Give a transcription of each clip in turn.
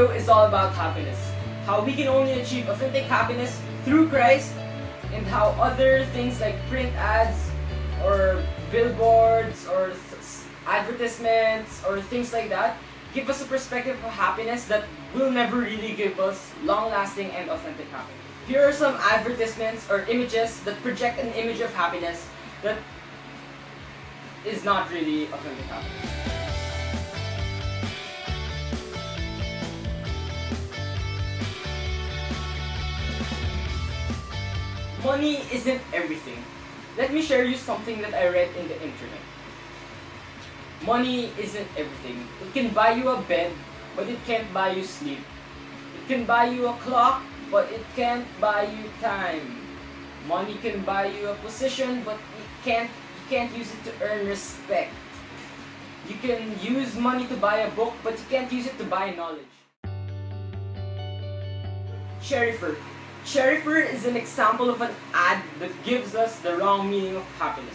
video is all about happiness. How we can only achieve authentic happiness through Christ, and how other things like print ads or billboards or advertisements or things like that give us a perspective of happiness that will never really give us long-lasting and authentic happiness. Here are some advertisements or images that project an image of happiness that is not really authentic happiness. Money isn't everything. Let me share you something that I read in the internet. Money isn't everything. It can buy you a bed, but it can't buy you sleep. It can buy you a clock, but it can't buy you time. Money can buy you a position, but you can't use it to earn respect. You can use money to buy a book, but you can't use it to buy knowledge. Sherifer. Sherifer is an example of an ad that gives us the wrong meaning of happiness.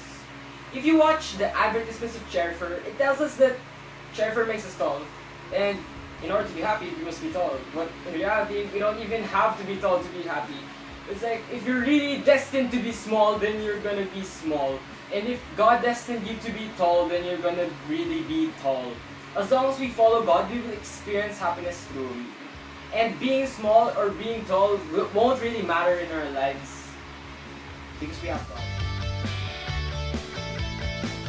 If you watch the advertisements of Cherifer, it tells us that Cherifer makes us tall, and in order to be happy, we must be tall. But in reality, we don't even have to be tall to be happy. It's like, if you're really destined to be small, then you're gonna be small. And if God destined you to be tall, then you're gonna really be tall. As long as we follow God, we will experience happiness through Him. And being small or being tall won't really matter in our lives, because we have God.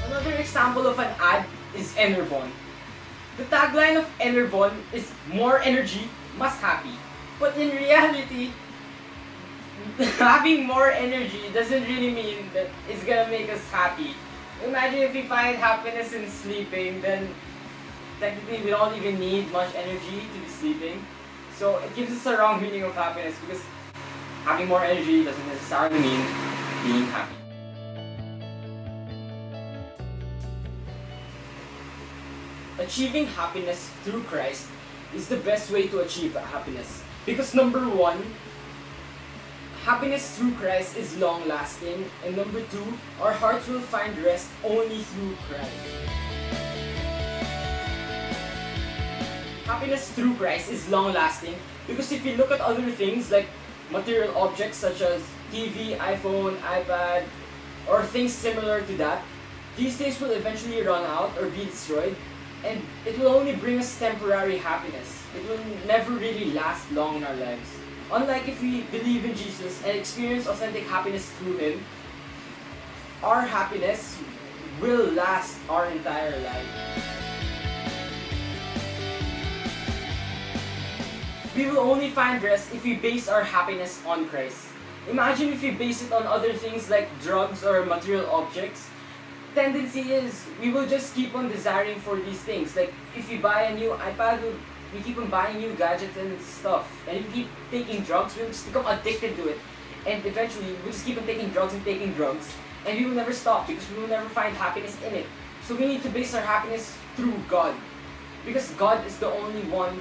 Another example of an ad is Enervon. The tagline of Enervon is more energy, mas happy. But in reality, having more energy doesn't really mean that it's gonna make us happy. Imagine if we find happiness in sleeping, then technically we don't even need much energy to be sleeping. So it gives us a wrong meaning of happiness, because having more energy doesn't necessarily mean being happy. Achieving happiness through Christ is the best way to achieve happiness. Because number one, happiness through Christ is long-lasting. And number two, our hearts will find rest only through Christ. Happiness through Christ is long-lasting because if you look at other things like material objects such as TV, iPhone, iPad, or things similar to that, these things will eventually run out or be destroyed, and it will only bring us temporary happiness. It will never really last long in our lives. Unlike if we believe in Jesus and experience authentic happiness through Him, our happiness will last our entire life. We will only find rest if we base our happiness on Christ. Imagine if we base it on other things like drugs or material objects. Tendency is we will just keep on desiring for these things. Like if we buy a new iPad, we keep on buying new gadgets and stuff. And if we keep taking drugs, we'll just become addicted to it. And eventually, we'll just keep on taking drugs. And we will never stop because we will never find happiness in it. So we need to base our happiness through God. Because God is the only one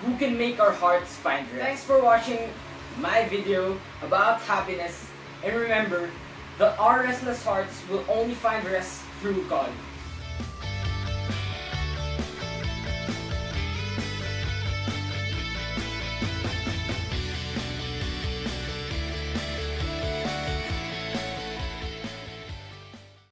who can make our hearts find rest. Thanks for watching my video about happiness. And remember that our restless hearts will only find rest through God.